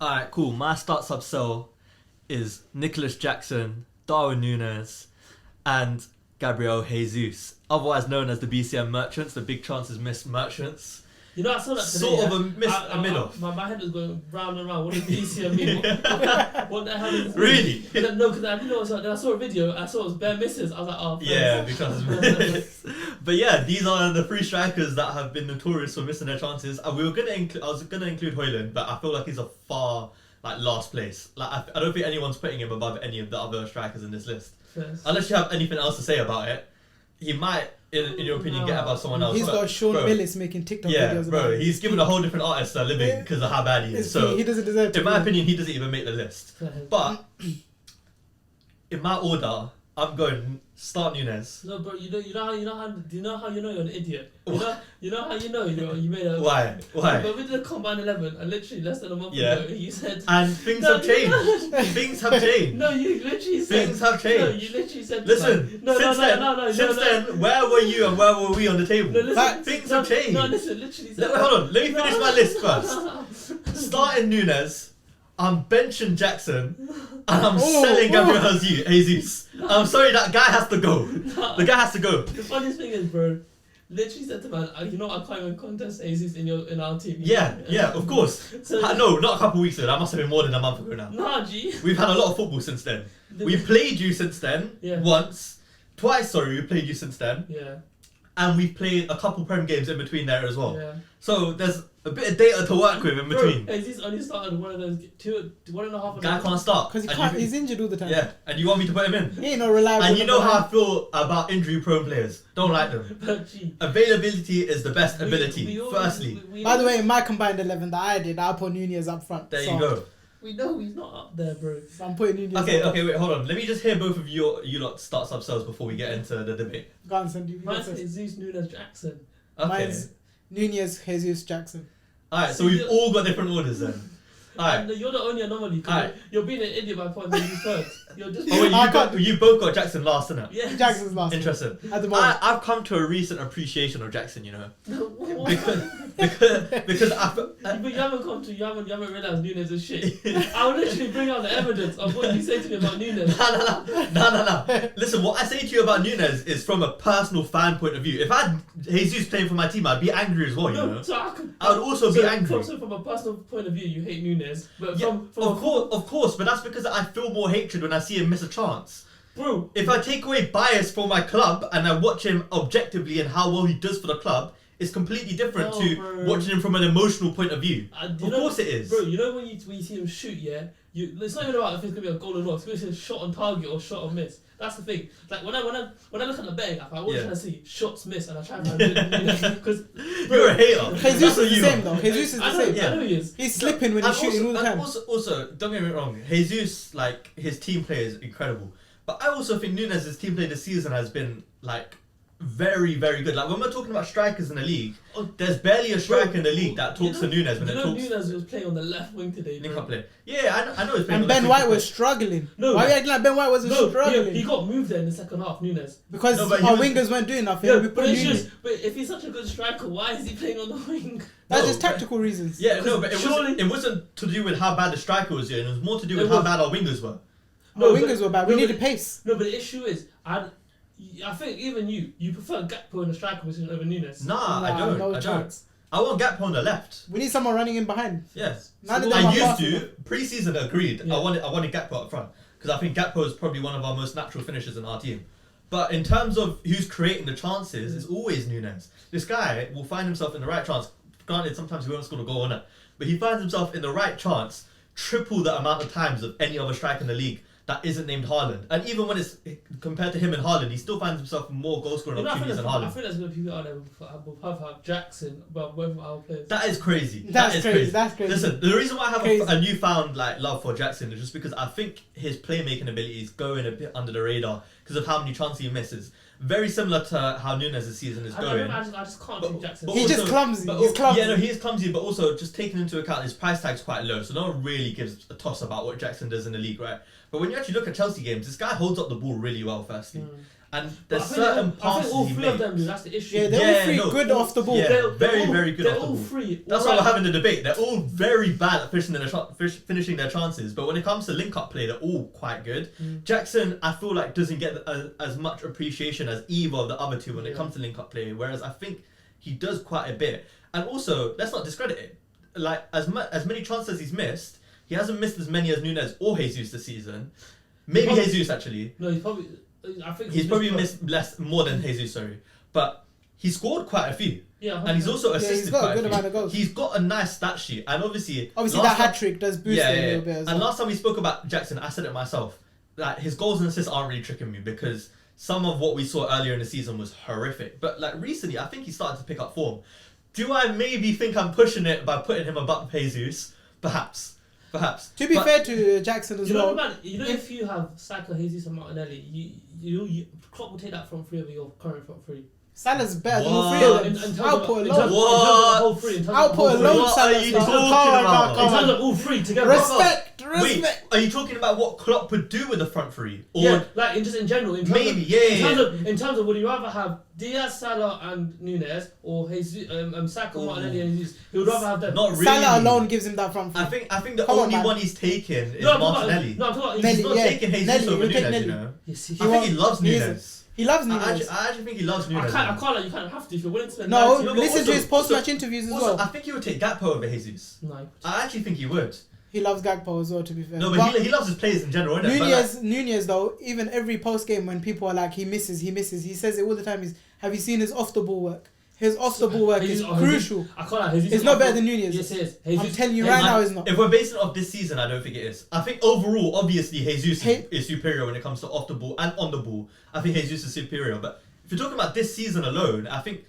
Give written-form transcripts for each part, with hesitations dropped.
Alright, cool. My start sub sell is Nicholas Jackson, Darwin Nuñez, and Gabriel Jesus, otherwise known as the BCM Merchants, the big chances missed Merchants. You know, I saw that today. Sort of a mid-off. My head was going round and round. What does BCM mean? What the hell is this? Really? No, because I didn't know. Then I saw a video. I saw it was bare misses. I was like, oh. Yeah, big chances missed. But yeah, these are the three strikers that have been notorious for missing their chances. And I was gonna include Højlund, but I feel like he's a far last place. I don't think anyone's putting him above any of the other strikers in this list. Yes. Unless you have anything else to say about it, he might, in your opinion, get above someone else. He's got Sean Millis making TikTok videos. Yeah, bro, he's given a whole different artist a living because of how bad he is. So he doesn't deserve to. In my opinion, he doesn't even make the list. But in my order, I'm going start Nuñez. No, bro, do you know how you know you're an idiot? You know how you know you made a. Why? But with the combined 11, and literally less than a month ago, you said. And things have changed. Things have changed. No, you literally said. Things have changed. No, you literally said. Listen. Since then, where were you and where were we on the table? No, listen, things have changed. No, listen, literally said. Hold on. Let me finish my list first. Starting Nuñez, I'm benching Jackson, and I'm selling Gabriel Jesus. I'm sorry, that guy has to go. The guy has to go. The funniest thing is, bro, literally said to man, you know I can't even contest Jesus in our team. Yeah, of course. So, no, not a couple of weeks ago. That must have been more than a month ago now. Nah, G. We've had a lot of football since then. We've played you since then. Yeah. Twice, we played you since then. Yeah. And we've played a couple Prem games in between there as well. Yeah. So there's a bit of data to work with in between. Bro, Jesus only started one of those 1.5. Guy can't start. Because he can't. He's injured all the time. Yeah, and you want me to put him in? He ain't no reliable. And you know how I feel about injury-prone players. Don't like them. But G. Availability is the best ability. Firstly. By the way, in my combined 11 that I did, I put Nuñez up front. There you go. We know he's not up there, bro. So I'm putting Nuñez Okay, wait, hold on. Let me just hear both of you lot start sub-sells before we get into the debate. Go on, Sandy. Mine's Jesus, Nuñez, Jackson. Okay. Mine's Nuñez, Jesus, Jackson. Alright, so we've all got different orders then. Alright. And you're the only anomaly. You're being an idiot by putting you first. You're just. You both got Jackson last, innit? Yeah. Jackson's last. Interesting. At the moment. I've come to a recent appreciation of Jackson, you know. because But you haven't realised Nuñez is shit. I would literally bring out the evidence of what you say to me about Nuñez. No. Listen, what I say to you about Nuñez is from a personal fan point of view. If I had Jesus playing for my team, I'd be angry as well, you know. So I would also be angry. So from a personal point of view, you hate Nuñez. But of course, but that's because I feel more hatred when I see him miss a chance. Bro, if I take away bias from my club and I watch him objectively and how well he does for the club, it's completely different to watching him from an emotional point of view. Of course it is. Bro, you know when you see him shoot, it's not even about if it's going to be a goal or not. It's going to be a shot on target or shot or miss. That's the thing. Like when I look at the betting app, I always try to see shots miss and I try to find because you're a hater. Jesus is the same though. Jesus is the same. I know he is. He's slipping when he's shooting all the time. Also, don't get me wrong. Jesus, his team play is incredible. But I also think Nuñez's team play this season has been very, very good. Like when we're talking about strikers in the league, there's barely a striker in the league that talks to Nuñez when it talks. Nuñez was playing on the left wing today. Yeah, I know he's playing. And Ben White was struggling. No, why are you acting like Ben White wasn't struggling? He got moved there in the second half, Nuñez. Because our wingers weren't doing nothing. Yeah, but if he's such a good striker, why is he playing on the wing? That's just tactical reasons. Yeah, no, but it wasn't to do with how bad the striker was doing. It was more to do with how bad our wingers were. No, wingers were bad. We needed pace. No, but the issue is, I think even you prefer Gakpo in the striker position over Nuñez. Nah, I don't. No chance. I want Gakpo on the left. We need someone running in behind. Yes. I used to. Pre-season agreed. Yeah. I wanted Gakpo up front because I think Gakpo is probably one of our most natural finishers in our team. But in terms of who's creating the chances, it's always Nuñez. This guy will find himself in the right chance. Granted, sometimes he won't score a goal on it, but he finds himself in the right chance triple the amount of times of any other striker in the league that isn't named Haaland. And even when it's compared to him and Haaland, he still finds himself more goal scoring opportunities than Haaland. I think there's going to be people out there who have Jackson above both of our players. That is crazy. That's crazy. Listen, the reason why I have a newfound love for Jackson is just because I think his playmaking ability is going a bit under the radar because of how many chances he misses. Very similar to how Nuñez's season is going. I just can't do Jackson. He's just clumsy. He's clumsy. Yeah, no, he is clumsy, but also just taking into account his price tag's quite low, so no one really gives a toss about what Jackson does in the league, right? But when you actually look at Chelsea games, this guy holds up the ball really well, firstly. And But there's I think certain I passes think all he three of them makes. do. That's the issue. Yeah, they're all three good off the ball. Yeah, They're very, all- very good They're off the all ball. three. That's why we're having the debate. They're all very bad at finishing their chances, but when it comes to link-up play, they're all quite good. Jackson, I feel like, doesn't get as much appreciation as either of the other two when it comes to link-up play, whereas I think he does quite a bit. And also, let's not discredit it. Like, as many chances he's missed, he hasn't missed as many as Nuñez or Jesus this season. Maybe Jesus, actually. No, he's probably. I think He's probably missed more than Jesus, sorry. But he scored quite a few. Yeah, And he's also assisted he's got a quite good few. amount of goals. He's got a nice stat sheet. And obviously Obviously, last that time- hat trick does boost it a little bit as well. And last time we spoke about Jackson, I said it myself. Like, his goals and assists aren't really tricking me because some of what we saw earlier in the season was horrific. But like recently, I think he started to pick up form. Do I maybe think I'm pushing it by putting him above Jesus? Perhaps. To be fair to Jackson as You know, well, man, if you have Saka, Jesus, and Martinelli, you Klopp will take that front three over your current front three. Salah's better than all What? three In of terms them. of- Output in terms of- alone. in terms of the whole three, in terms of the Output whole three. alone, What are you Salah. talking about? In terms of all three together. Respect, Wait, respect. are you talking about what Klopp would do with the front three? Or Yeah, like just in general. In terms Maybe, of, yeah. In terms of, would you rather have Diaz, Salah, and Nuñez, or Jesus, Saka, Martinelli, and Jesus? He would rather have them. not really. Salah alone gives him that front three. I think the Come on, only man. one he's taken is No, I'm talking Martinelli. about. No, I'm talking about. Nelly, He's not yeah. taking Jesus Nelly, over you take Nuñez, Nelly. you know. Yes, I think he loves He is. Nuñez. He loves I Nuñez. actually think he loves Nuñez. I can't like you can't have to if you're willing to spend. No, 90. but listen also- to his post-match interviews as Also, well. I think he would take Gakpo over Jesus. No. I actually think he would. He loves Gakpo as well, to be fair. No, but he loves his players in general, innit? But like, Nuñez though, even every post game when people are like he misses, he says it all the time. Have you seen his off the ball work? His off the ball work is crucial. I can't lie. Jesus It's not better than Nuñez. Yes, it is. I'm telling you right now, it's not. if we're basing it off this season, I don't think it is. I think overall, obviously, Jesus is superior when it comes to off the ball and on the ball. I think Jesus is superior. But if you're talking about this season alone, I think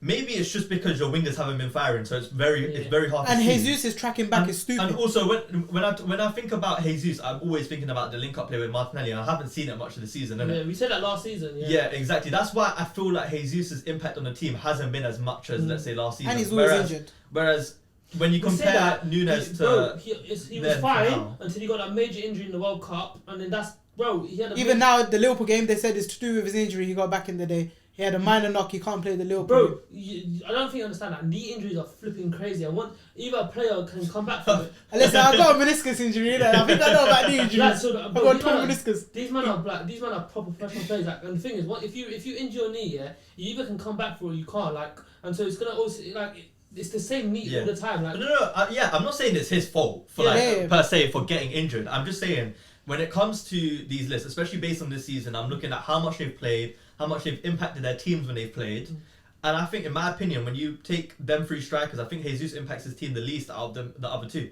maybe it's just because your wingers haven't been firing, so it's very hard to And see. Jesus is tracking back is stupid. And also, when I think about Jesus, I'm always thinking about the link-up play with Martinelli, and I haven't seen it much of the season, innit? Yeah, we said that last season. Yeah, exactly. That's why I feel like Jesus' impact on the team hasn't been as much as, let's say, last season. And he's always injured. Whereas when you We said compare that, Nuñez bro, to... he was then fine now. until he got that major injury in the World Cup, and then that's he had a Even now, the Liverpool game, they said it's to do with his injury he got back in the day. He had a minor knock, he can't play the Liverpool Bro, I don't think you understand that. Knee injuries are flipping crazy. I want either a player can come back from it. Listen, I've got a meniscus injury, innit? I think I know about knee injuries. Like, so I've got torn meniscus. These men are proper professional players. Like, and the thing is, what if you injure your knee, yeah, you either can come back for it or you can't. Like, and so it's gonna also it's the same knee all the time. Like, No, I'm not saying it's his fault for per se for getting injured. I'm just saying when it comes to these lists, especially based on this season, I'm looking at how much they've played, how much they've impacted their teams when they've played. And I think, in my opinion, when you take them three strikers, I think Jesus impacts his team the least out of the other two,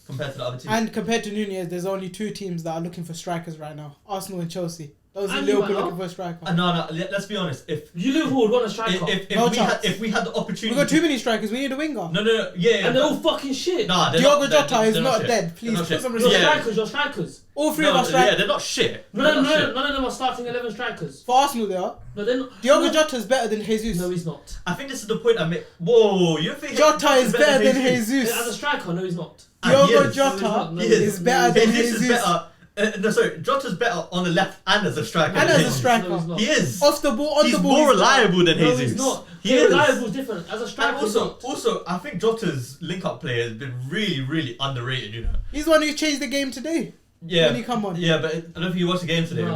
compared to the other two. And compared to Nuñez, there's only two teams that are looking for strikers right now: Arsenal and Chelsea. Those are And Liverpool you, looking for a striker. No, let's be honest. If you Liverpool would want a striker. if we had the opportunity, We've got too many strikers. We need a winger. No, yeah. and they're all fucking shit. Nah, Diogo Jota is they're not shit. dead. They're Please not put shit. some Your respect. strikers. All three of us strikers. Yeah, they're not shit. None They're not shit. of them are starting 11 strikers. For Arsenal, they are. No, they're not. Diogo Jota is better than Jesus. No, he's not. I think this is the point I made. Whoa, you think Jota is better than Jesus. As a striker, no, he's not. Diogo Yes. Jota He is better than Jesus is Jesus. better. Jota's better on the left and as a striker. And than as a Jesus. striker. No, he's not. He is. Off the ball, on He's the ball. more reliable than No, Jesus. he's not. He is. Reliable is different. As a striker, And he's not. also, I think Jota's link-up play has been really, really underrated. You know. He's the one who changed the game today. Yeah. When he come on. Yeah, but I don't know if you watched the game today, No.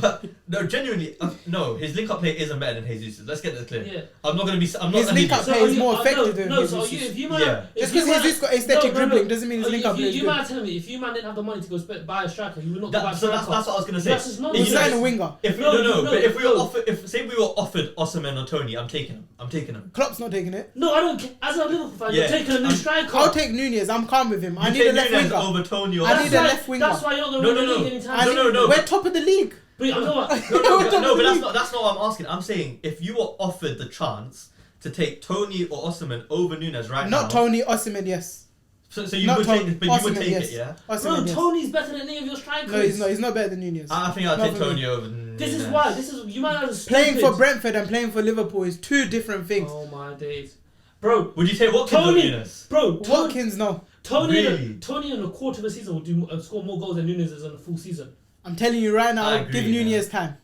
but no, genuinely, no, his link-up play isn't better than Jesus. Let's get that clear. Yeah. I'm not gonna be. I'm not. His link-up ambiguous. play is more effective than No, so Jesus. if you man, Yeah. Just because Jesus got aesthetic dribbling doesn't mean his link-up play is You good. man are telling me if you man didn't have the money to go buy a striker, you would not go buy a So striker. that's what I was gonna say. That's just not. We'll You know, sign a winger. If No, but if we were no. offered, say we were offered Osimhen or Tony, I'm taking him. I'm taking him. Klopp's not taking it. No, I don't care. As a Liverpool fan, Yeah. you're taking a new striker. I'll take Nuñez. I'm calm with him. I You need a take left Nuñez winger. over Tony or I need a left winger. That's why you're not going No, to win no, the no. league anytime soon. No. We're top of the league. But I'm talking No, but that's not what I'm asking. I'm saying if you were offered the chance to take Tony or Osimhen over Nuñez right now. Not Tony, Osimhen, yes. So you Not would Tony, take, but you would Osimhen, take yes. it, yeah. Bro, Osimhen, yes. Tony's better than any of your strikers. No, he's not. He's not better than Nuñez. I think I'll Not take for me. Tony over. Nuñez. This is why. You might have Playing for Brentford and playing for Liverpool is two different things. Oh my days, bro. Would you take Watkins over Tony, Nuñez? bro. Watkins, no. Really? Tony in a quarter of a season will score more goals than Nuñez is in a full season. I'm telling you right now, I agree, give Nuñez time.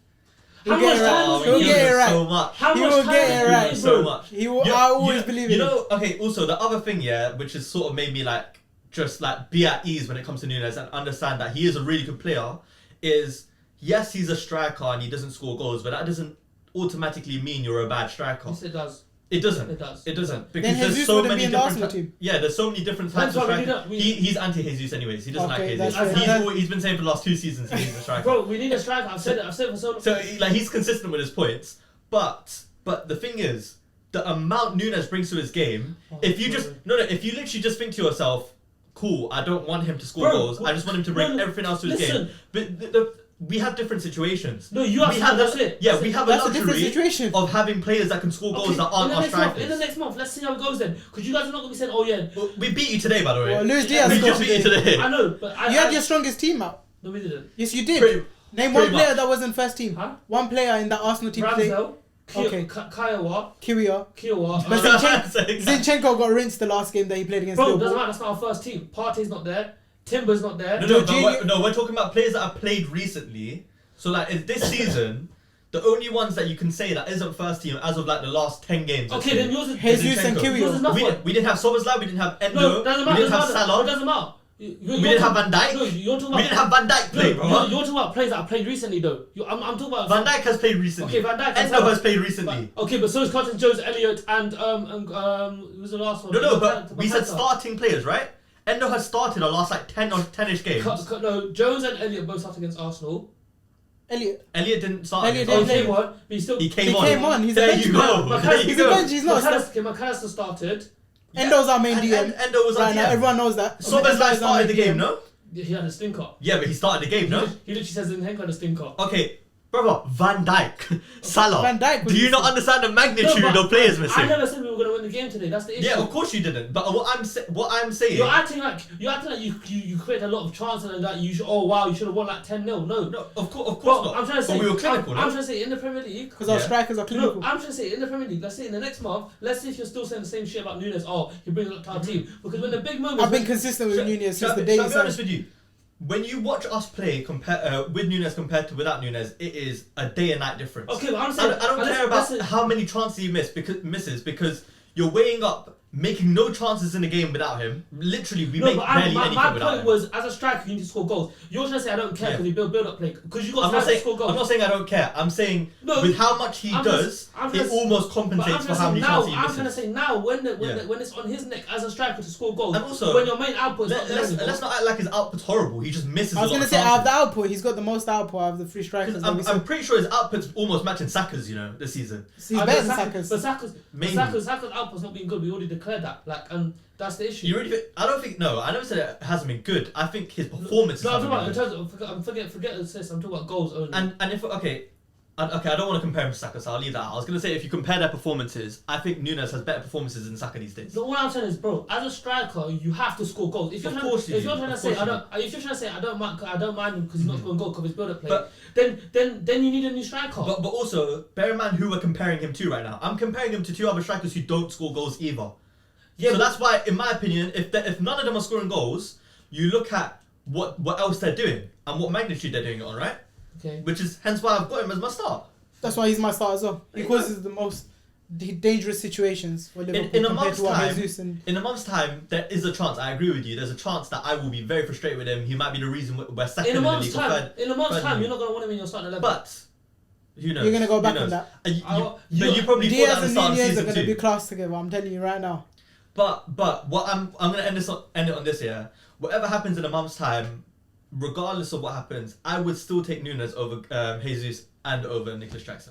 He'll How get much it right. time Oh, He'll we get need it right. so much. How He much will time get do it you right. need, So bro? much. He will. You- I always you- believe you in it. know, okay, also the other thing, yeah, which has sort of made me like just like be at ease when it comes to Nuñez and understand that he is a really good player is yes, he's a striker and he doesn't score goals, but that doesn't automatically mean you're a bad striker. Yes, it does. It doesn't. It does. It doesn't. Then Because there's Jesus so wouldn't many be in the different Arsenal team. Yeah, there's so many different types That's of why we strikers. need a- He's anti Jesus anyways. He doesn't Okay, like that's Jesus. fair. He's been saying for the last 2 seasons he's a striker. Bro, we need a striker. I've said it for so long. So like he's consistent with his points, but the thing is, the amount Nuñez brings to his game. If you just if you literally just think to yourself, cool, I don't want him to score Bro, goals. I just want him to bring no, everything else to his listen. game. But we have different situations. No, you have to. That's it. Yeah, That's we it. have That's a a different luxury situation. of having players that can score goals that aren't our In strikers. the next month, let's see how it goes then. Because you guys are not going to be saying, oh yeah. Well, we beat you today, by the way. Well, Luis Diaz we scored just beat you today. today. I know, but You had your strongest team out. No, we didn't. Yes, you did. Pretty- Name pretty one player much. that wasn't first team. Huh? One player in that Arsenal team today. Ramsdale, Okay. Kiowa, Kiwior. Kiowa. But Zinchenko got rinsed the last game that he played against Bro, doesn't Liverpool. matter. That's not our first team. Partey's not there. Timber's not there. Jorginho- We're talking about players that have played recently. So like in this season, the only ones that you can say that isn't first team as of like the last 10 games. let's Okay, say, then yours is Jesus and Zinchenko. Kiwior. Yours is nothing. We didn't have Soboslai, we didn't have Endo, No, doesn't we matter. didn't have It Salah, doesn't matter. we didn't have Van Dijk, No, you're talking about. we didn't have Van Dijk play, bro. You're talking about players that have played recently, though. I'm talking about. Van Dijk has played recently. Okay, Van Dijk and Endo Salah. has played recently. Okay, but so is Curtin Jones, Elliott, and who was the last one? No, but we said Mateta. starting players, right? Endo has started the last like 10 or 10ish games. No, Jones and Elliott both started against Arsenal. Elliot. Elliot didn't start. Elliot against didn't He Arsenal. play. came on, but he still. He He came on. He's a There bench you player. go. There you He's a go. bench. He's not. McAllister started. Endo's our main And DM. Endo was Right on now, DM. everyone knows that. Soboslai Endo's our started the main game, DM. no? He had a stinker. Yeah, but he started the game, no? He literally says in Henk had a stinker. Okay, brother, Van Dijk, Salah. Van Dijk was Do you not missing. understand the magnitude but of players I missing? never said we were going to win the game today. That's the issue. Yeah, of course you didn't. But what I'm saying. You're acting like you created a lot of chances and that you should. Oh wow, you should have won like 10-0. No, No, of course But not. I'm trying to say. But we were clinical, I'm no? trying to say in the Premier League. Because our Yeah. strikers are clinical. No, I'm trying to say in the Premier League. Let's say in the next month. Let's see if you're still saying the same shit about Nunes. Oh, he brings it to our team because when the big moments. I've been consistent with Nunes since the day Shall I he be honest signed. with you? When you watch us play with Nunes compared to without Nunes, it is a day and night difference. Okay, but I'm I saying. don't care about how many chances he misses because you're weighing up making no chances in the game without him. Literally, we make barely anything my without point him. was, as a striker, you need to score goals. You're trying to say I don't care Yeah. because you build up play because you got I'm not strikers to saying score goals. I'm not saying I don't care. I'm saying No, with how much he I'm does, just- it almost But I'm compensates trying for to how say many now. chances he I'm misses. trying to say now Yeah. when it's on his neck as a striker to score goals. And also, when your main output is not there anymore. let's not act like his output's horrible. He just misses I was a lot going to of say, out of the chances. output, he's got the most output out of the three strikers. that we I'm saw. pretty sure his output's almost matching Saka's, this season. He's better than Saka's. But Saka's Maybe. output's not been good. We already declared that. And that's the issue. You really think, I don't think, no, I never said it hasn't been good. I think his performances No, I'm haven't talking been about in good. terms of forget assists. I'm talking about goals only. And if, I don't want to compare him to Saka, so I'll leave that out. I was going to say, if you compare their performances, I think Nunes has better performances than Saka these days. So what I'm saying is, bro, as a striker, you have to score goals. If you're Of trying, course you if do. you're trying to Of say course I you don't, if you're trying to say I don't mind him because he's not scoring goals because he's build-up play, But- then you need a new striker. But also, bear in mind who we're comparing him to right now. I'm comparing him to two other strikers who don't score goals either. yeah, So but- that's why, in my opinion, if none of them are scoring goals, you look at what else they're doing and what magnitude they're doing it on, right? okay. Which is hence why I've got him as my start. That's why he's my star as well. He There you causes the most dangerous situations for Liverpool in a compared month's to what time- Jesus and In a month's time, there is a chance. I agree with you. There's a chance that I will be very frustrated with him. He might be the reason we're second In a in the month's league. or time, third. in a month's third time, in you're the not gonna want him in your starting eleven. But who knows? You're gonna go Who back knows? on that. But you probably thought Diaz that at the and start of Nunes are season going to be two. class together. I'm telling you right now. But what I'm gonna end it on this year. Whatever happens in a month's time, regardless of what happens, I would still take Nunes over Jesus and over Nicholas Jackson.